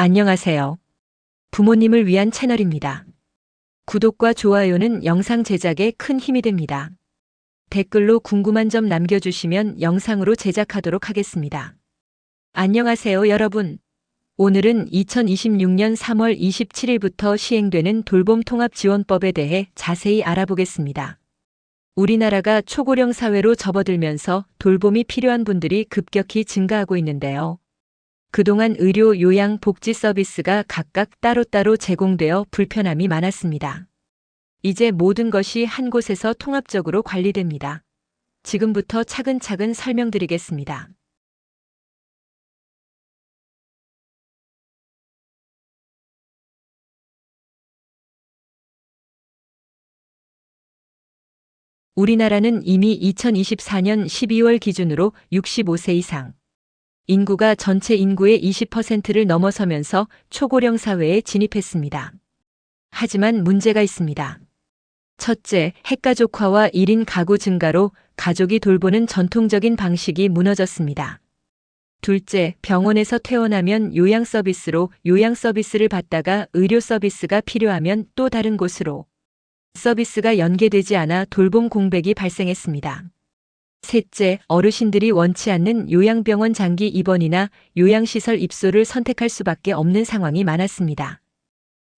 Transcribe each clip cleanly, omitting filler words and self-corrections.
안녕하세요. 부모님을 위한 채널입니다. 구독과 좋아요는 영상 제작에 큰 힘이 됩니다. 댓글로 궁금한 점 남겨주시면 영상으로 제작하도록 하겠습니다. 안녕하세요, 여러분. 오늘은 2026년 3월 27일부터 시행되는 돌봄통합지원법에 대해 자세히 알아보겠습니다. 우리나라가 초고령 사회로 접어들면서 돌봄이 필요한 분들이 급격히 증가하고 있는데요. 그동안 의료, 요양, 복지 서비스가 각각 따로따로 제공되어 불편함이 많았습니다. 이제 모든 것이 한 곳에서 통합적으로 관리됩니다. 지금부터 차근차근 설명드리겠습니다. 우리나라는 이미 2024년 12월 기준으로 65세 이상 인구가 전체 인구의 20%를 넘어서면서 초고령 사회에 진입했습니다. 하지만 문제가 있습니다. 첫째, 핵가족화와 1인 가구 증가로 가족이 돌보는 전통적인 방식이 무너졌습니다. 둘째, 병원에서 퇴원하면 요양 서비스로 요양 서비스를 받다가 의료 서비스가 필요하면 또 다른 곳으로 서비스가 연계되지 않아 돌봄 공백이 발생했습니다. 셋째, 어르신들이 원치 않는 요양병원 장기 입원이나 요양시설 입소를 선택할 수밖에 없는 상황이 많았습니다.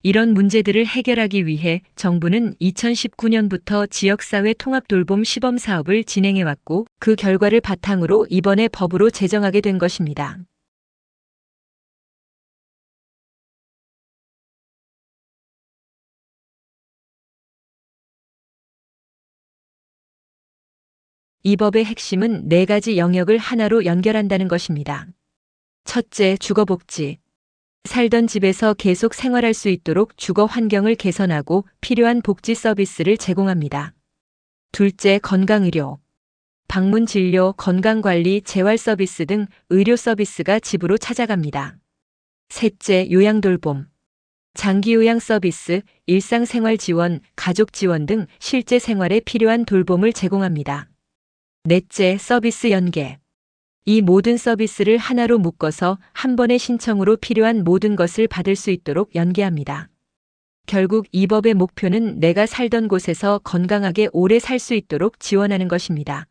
이런 문제들을 해결하기 위해 정부는 2019년부터 지역사회 통합돌봄 시범 사업을 진행해왔고 그 결과를 바탕으로 이번에 법으로 제정하게 된 것입니다. 이 법의 핵심은 4가지 영역을 하나로 연결한다는 것입니다. 첫째, 주거복지. 살던 집에서 계속 생활할 수 있도록 주거 환경을 개선하고 필요한 복지 서비스를 제공합니다. 둘째, 건강의료. 방문 진료, 건강관리, 재활 서비스 등 의료 서비스가 집으로 찾아갑니다. 셋째, 요양돌봄. 장기요양 서비스, 일상생활 지원, 가족 지원 등 실제 생활에 필요한 돌봄을 제공합니다. 넷째, 서비스 연계. 이 모든 서비스를 하나로 묶어서 한 번의 신청으로 필요한 모든 것을 받을 수 있도록 연계합니다. 결국 이 법의 목표는 내가 살던 곳에서 건강하게 오래 살 수 있도록 지원하는 것입니다.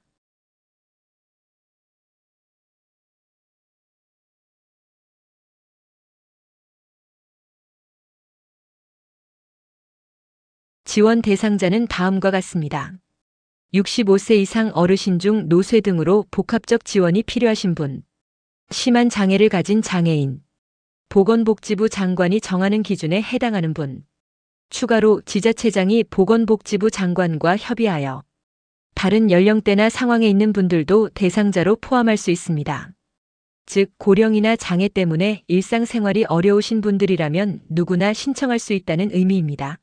지원 대상자는 다음과 같습니다. 65세 이상 어르신 중 노쇠 등으로 복합적 지원이 필요하신 분, 심한 장애를 가진 장애인, 보건복지부 장관이 정하는 기준에 해당하는 분, 추가로 지자체장이 보건복지부 장관과 협의하여 다른 연령대나 상황에 있는 분들도 대상자로 포함할 수 있습니다. 즉, 고령이나 장애 때문에 일상생활이 어려우신 분들이라면 누구나 신청할 수 있다는 의미입니다.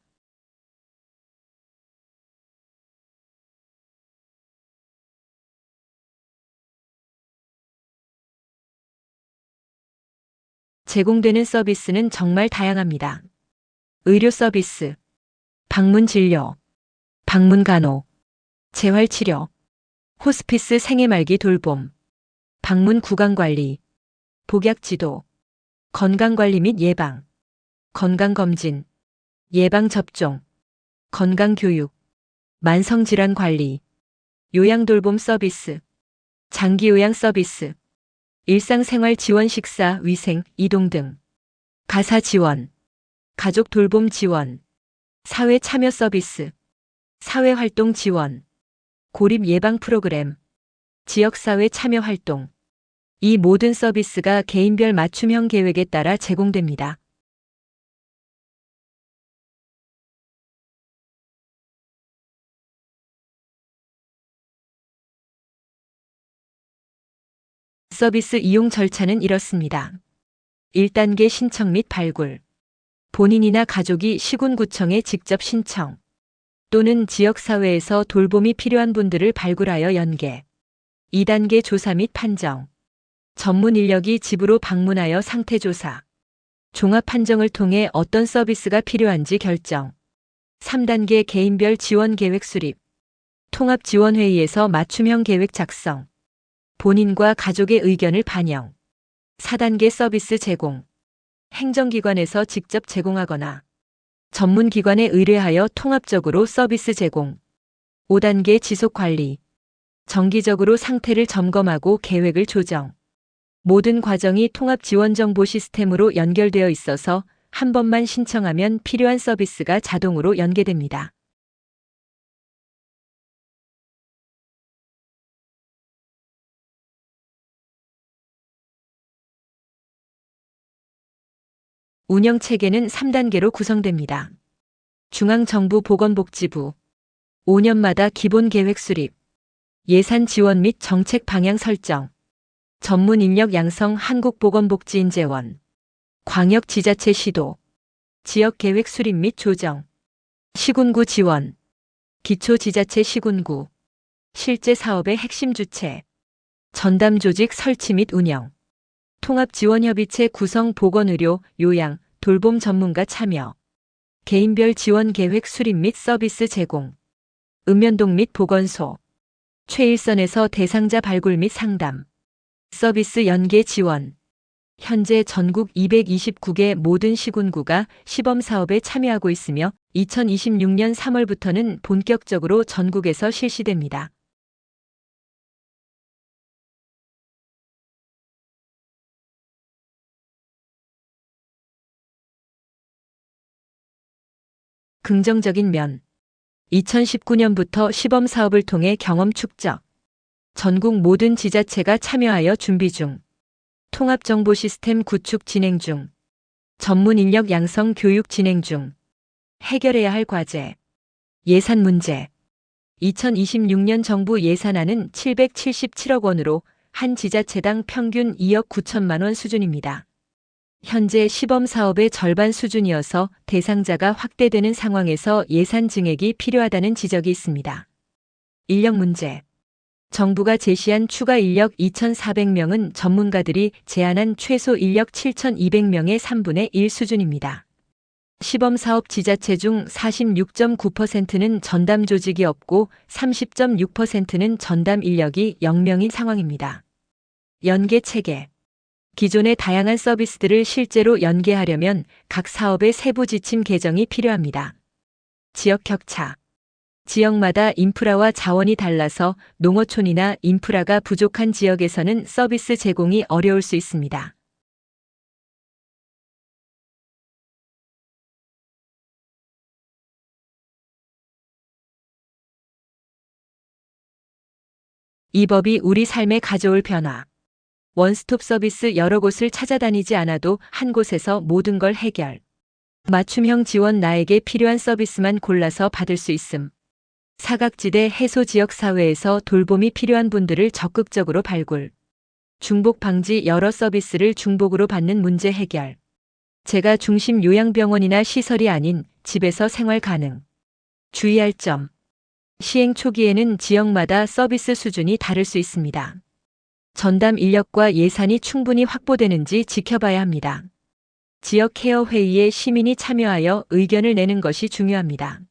제공되는 서비스는 정말 다양합니다. 의료 서비스, 방문 진료, 방문 간호, 재활 치료, 호스피스 생애 말기 돌봄, 방문 구강 관리, 복약 지도, 건강 관리 및 예방, 건강 검진, 예방 접종, 건강 교육, 만성 질환 관리, 요양 돌봄 서비스, 장기 요양 서비스, 일상생활 지원 식사, 위생, 이동 등, 가사 지원, 가족 돌봄 지원, 사회 참여 서비스, 사회 활동 지원, 고립 예방 프로그램, 지역사회 참여 활동. 이 모든 서비스가 개인별 맞춤형 계획에 따라 제공됩니다. 서비스 이용 절차는 이렇습니다. 1단계 신청 및 발굴. 본인이나 가족이 시군구청에 직접 신청 또는 지역사회에서 돌봄이 필요한 분들을 발굴하여 연계. 2단계 조사 및 판정. 전문 인력이 집으로 방문하여 상태조사. 종합 판정을 통해 어떤 서비스가 필요한지 결정. 3단계 개인별 지원 계획 수립. 통합지원회의에서 맞춤형 계획 작성. 본인과 가족의 의견을 반영. 4단계 서비스 제공. 행정기관에서 직접 제공하거나 전문기관에 의뢰하여 통합적으로 서비스 제공. 5단계 지속관리. 정기적으로 상태를 점검하고 계획을 조정. 모든 과정이 통합지원정보 시스템으로 연결되어 있어서 한 번만 신청하면 필요한 서비스가 자동으로 연계됩니다. 운영 체계는 3단계로 구성됩니다. 중앙정부보건복지부. 5년마다 기본계획 수립. 예산 지원 및 정책 방향 설정. 전문 인력 양성 한국보건복지인재원. 광역지자체 시도. 지역계획 수립 및 조정. 시군구 지원. 기초지자체 시군구. 실제 사업의 핵심 주체. 전담 조직 설치 및 운영. 통합지원협의체 구성 보건의료, 요양, 돌봄 전문가 참여. 개인별 지원 계획 수립 및 서비스 제공. 읍면동 및 보건소. 최일선에서 대상자 발굴 및 상담. 서비스 연계 지원. 현재 전국 229개 모든 시군구가 시범사업에 참여하고 있으며 2026년 3월부터는 본격적으로 전국에서 실시됩니다. 긍정적인 면. 2019년부터 시범사업을 통해 경험 축적. 전국 모든 지자체가 참여하여 준비 중. 통합정보 시스템 구축 진행 중. 전문 인력 양성 교육 진행 중. 해결해야 할 과제. 예산 문제. 2026년 정부 예산안은 777억 원으로 한 지자체당 평균 2억 9천만 원 수준입니다. 현재 시범 사업의 절반 수준이어서 대상자가 확대되는 상황에서 예산 증액이 필요하다는 지적이 있습니다. 인력 문제. 정부가 제시한 추가 인력 2,400명은 전문가들이 제안한 최소 인력 7,200명의 3분의 1 수준입니다. 시범사업 지자체 중 46.9%는 전담 조직이 없고 30.6%는 전담 인력이 0명인 상황입니다. 연계 체계. 기존의 다양한 서비스들을 실제로 연계하려면 각 사업의 세부 지침 개정이 필요합니다. 지역 격차. 지역마다 인프라와 자원이 달라서 농어촌이나 인프라가 부족한 지역에서는 서비스 제공이 어려울 수 있습니다. 이 법이 우리 삶에 가져올 변화. 원스톱 서비스 여러 곳을 찾아다니지 않아도 한 곳에서 모든 걸 해결. 맞춤형 지원 나에게 필요한 서비스만 골라서 받을 수 있음. 사각지대 해소 지역 사회에서 돌봄이 필요한 분들을 적극적으로 발굴. 중복 방지 여러 서비스를 중복으로 받는 문제 해결. 재가 중심 요양병원이나 시설이 아닌 집에서 생활 가능. 주의할 점. 시행 초기에는 지역마다 서비스 수준이 다를 수 있습니다. 전담 인력과 예산이 충분히 확보되는지 지켜봐야 합니다. 지역 케어 회의에 시민이 참여하여 의견을 내는 것이 중요합니다.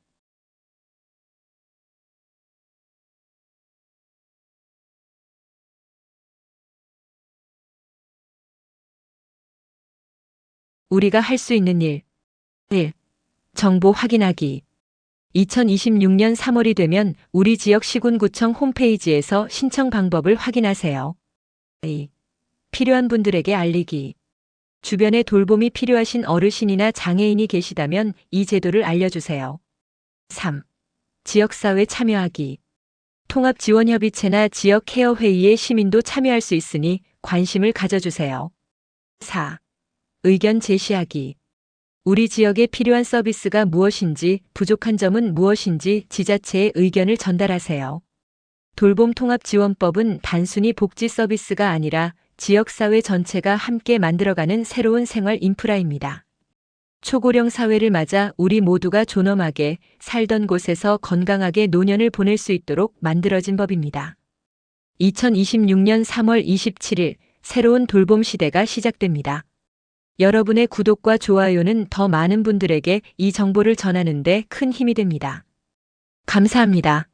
우리가 할 수 있는 일. 1. 정보 확인하기. 2026년 3월이 되면 우리 지역 시군구청 홈페이지에서 신청 방법을 확인하세요. 2. 필요한 분들에게 알리기. 주변에 돌봄이 필요하신 어르신이나 장애인이 계시다면 이 제도를 알려주세요. 3. 지역사회 참여하기. 통합지원협의체나 지역 케어 회의에 시민도 참여할 수 있으니 관심을 가져주세요. 4. 의견 제시하기. 우리 지역에 필요한 서비스가 무엇인지, 부족한 점은 무엇인지 지자체에 의견을 전달하세요. 돌봄통합지원법은 단순히 복지 서비스가 아니라 지역사회 전체가 함께 만들어가는 새로운 생활 인프라입니다. 초고령 사회를 맞아 우리 모두가 존엄하게 살던 곳에서 건강하게 노년을 보낼 수 있도록 만들어진 법입니다. 2026년 3월 27일 새로운 돌봄 시대가 시작됩니다. 여러분의 구독과 좋아요는 더 많은 분들에게 이 정보를 전하는 데 큰 힘이 됩니다. 감사합니다.